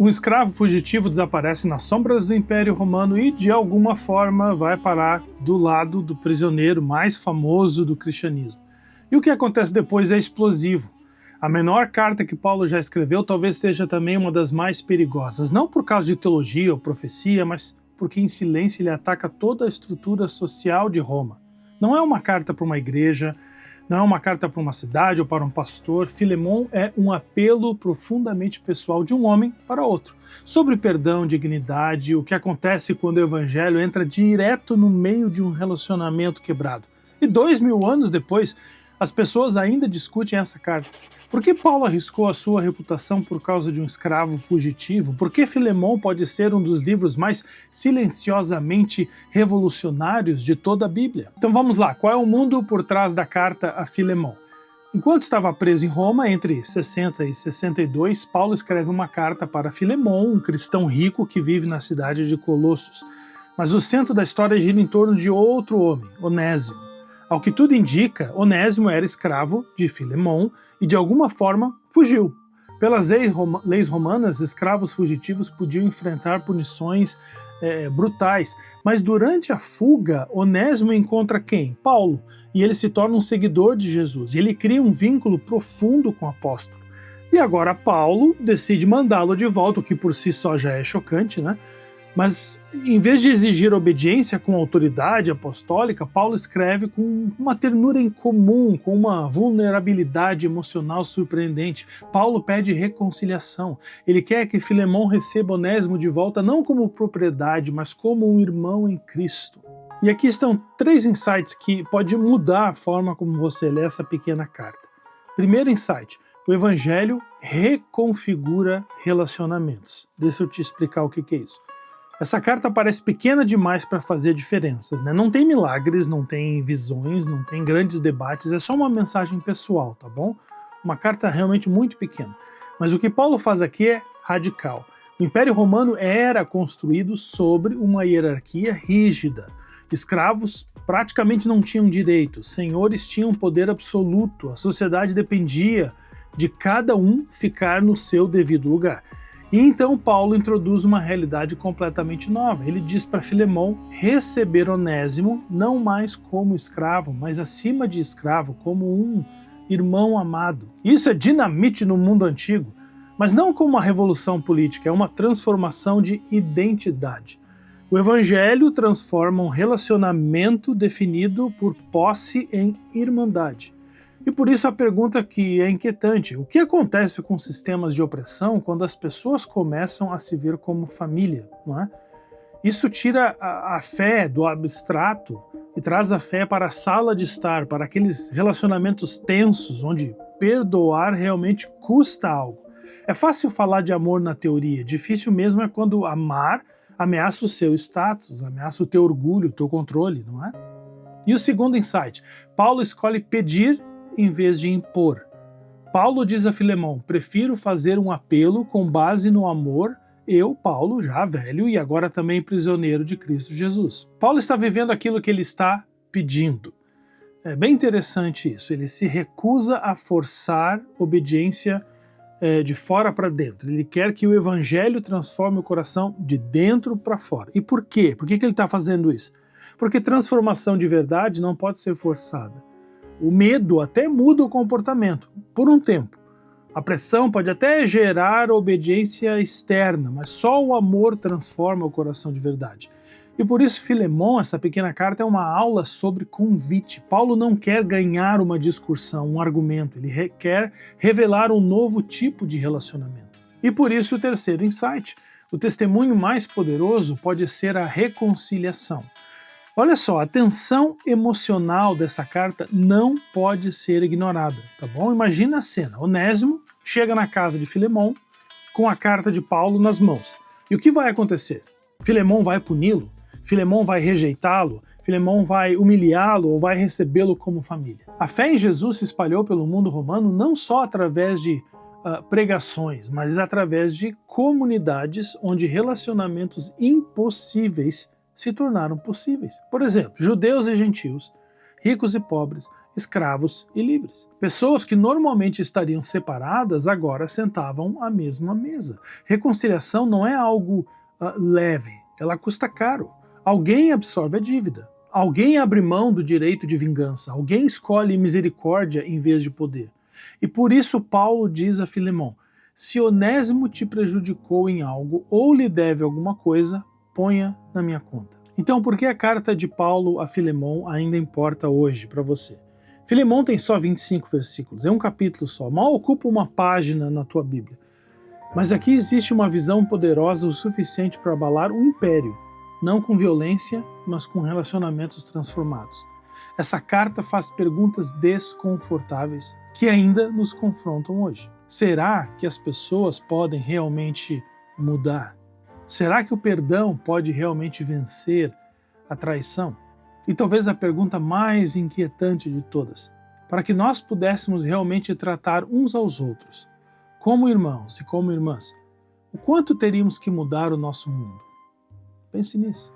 Um escravo fugitivo desaparece nas sombras do Império Romano e, de alguma forma, vai parar do lado do prisioneiro mais famoso do cristianismo. E o que acontece depois é explosivo. A menor carta que Paulo já escreveu talvez seja também uma das mais perigosas, não por causa de teologia ou profecia, mas porque em silêncio ele ataca toda a estrutura social de Roma. Não é uma carta para uma igreja, não é uma carta para uma cidade ou para um pastor. Filemon é um apelo profundamente pessoal de um homem para outro, sobre perdão, dignidade, o que acontece quando o evangelho entra direto no meio de um relacionamento quebrado. E 2000 anos depois, as pessoas ainda discutem essa carta. Por que Paulo arriscou a sua reputação por causa de um escravo fugitivo? Por que Filemon pode ser um dos livros mais silenciosamente revolucionários de toda a Bíblia? Então vamos lá, qual é o mundo por trás da carta a Filemon? Enquanto estava preso em Roma, entre 60 e 62, Paulo escreve uma carta para Filemon, um cristão rico que vive na cidade de Colossos. Mas o centro da história gira em torno de outro homem, Onésimo. Ao que tudo indica, Onésimo era escravo de Filemon e de alguma forma fugiu. Pelas leis romanas, escravos fugitivos podiam enfrentar punições brutais, mas durante a fuga, Onésimo encontra quem? Paulo, e ele se torna um seguidor de Jesus, e ele cria um vínculo profundo com o apóstolo. E agora Paulo decide mandá-lo de volta, o que por si só já é chocante, né? Mas, em vez de exigir obediência com autoridade apostólica, Paulo escreve com uma ternura incomum, com uma vulnerabilidade emocional surpreendente. Paulo pede reconciliação. Ele quer que Filemon receba Onésimo de volta não como propriedade, mas como um irmão em Cristo. E aqui estão 3 insights que podem mudar a forma como você lê essa pequena carta. Primeiro insight: o Evangelho reconfigura relacionamentos. Deixa eu te explicar o que é isso. Essa carta parece pequena demais para fazer diferenças, né? Não tem milagres, não tem visões, não tem grandes debates, é só uma mensagem pessoal, tá bom? Uma carta realmente muito pequena. Mas o que Paulo faz aqui é radical. O Império Romano era construído sobre uma hierarquia rígida. Escravos praticamente não tinham direitos, senhores tinham poder absoluto, a sociedade dependia de cada um ficar no seu devido lugar. E então Paulo introduz uma realidade completamente nova. Ele diz para Filemon receber Onésimo não mais como escravo, mas acima de escravo, como um irmão amado. Isso é dinamite no mundo antigo, mas não como uma revolução política, é uma transformação de identidade. O Evangelho transforma um relacionamento definido por posse em irmandade. E por isso a pergunta que é inquietante: o que acontece com sistemas de opressão quando as pessoas começam a se ver como família, não é? Isso tira a fé do abstrato e traz a fé para a sala de estar, para aqueles relacionamentos tensos, onde perdoar realmente custa algo. É fácil falar de amor na teoria, difícil mesmo é quando amar ameaça o seu status, ameaça o teu orgulho, o teu controle, não é? E o segundo insight: Paulo escolhe pedir em vez de impor. Paulo diz a Filemon: prefiro fazer um apelo com base no amor, eu, Paulo, já velho e agora também prisioneiro de Cristo Jesus. Paulo está vivendo aquilo que ele está pedindo. É bem interessante isso, ele se recusa a forçar obediência de fora para dentro. Ele quer que o Evangelho transforme o coração de dentro para fora. E por quê? Por que ele está fazendo isso? Porque transformação de verdade não pode ser forçada. O medo até muda o comportamento, por um tempo. A pressão pode até gerar obediência externa, mas só o amor transforma o coração de verdade. E por isso Filemon, essa pequena carta, é uma aula sobre convite. Paulo não quer ganhar uma discussão, um argumento, ele quer revelar um novo tipo de relacionamento. E por isso o terceiro insight: o testemunho mais poderoso pode ser a reconciliação. Olha só, a tensão emocional dessa carta não pode ser ignorada, tá bom? Imagina a cena: Onésimo chega na casa de Filemon com a carta de Paulo nas mãos. E o que vai acontecer? Filemon vai puni-lo? Filemon vai rejeitá-lo? Filemon vai humilhá-lo ou vai recebê-lo como família? A fé em Jesus se espalhou pelo mundo romano não só através de pregações, mas através de comunidades onde relacionamentos impossíveis se tornaram possíveis. Por exemplo, judeus e gentios ricos e pobres, escravos e livres. Pessoas que normalmente estariam separadas agora sentavam à mesma mesa. Reconciliação não é algo leve, ela custa caro. Alguém absorve a dívida. Alguém abre mão do direito de vingança. Alguém escolhe misericórdia em vez de poder. E por isso Paulo diz a Filemão: se Onésimo te prejudicou em algo ou lhe deve alguma coisa, ponha na minha conta. Então, por que a carta de Paulo a Filemão ainda importa hoje para você? Filemão tem só 25 versículos, é um capítulo só, mal ocupa uma página na tua Bíblia. Mas aqui existe uma visão poderosa o suficiente para abalar um império, não com violência, mas com relacionamentos transformados. Essa carta faz perguntas desconfortáveis que ainda nos confrontam hoje. Será que as pessoas podem realmente mudar? Será que o perdão pode realmente vencer a traição? E talvez a pergunta mais inquietante de todas: para que nós pudéssemos realmente tratar uns aos outros, como irmãos e como irmãs, o quanto teríamos que mudar o nosso mundo? Pense nisso.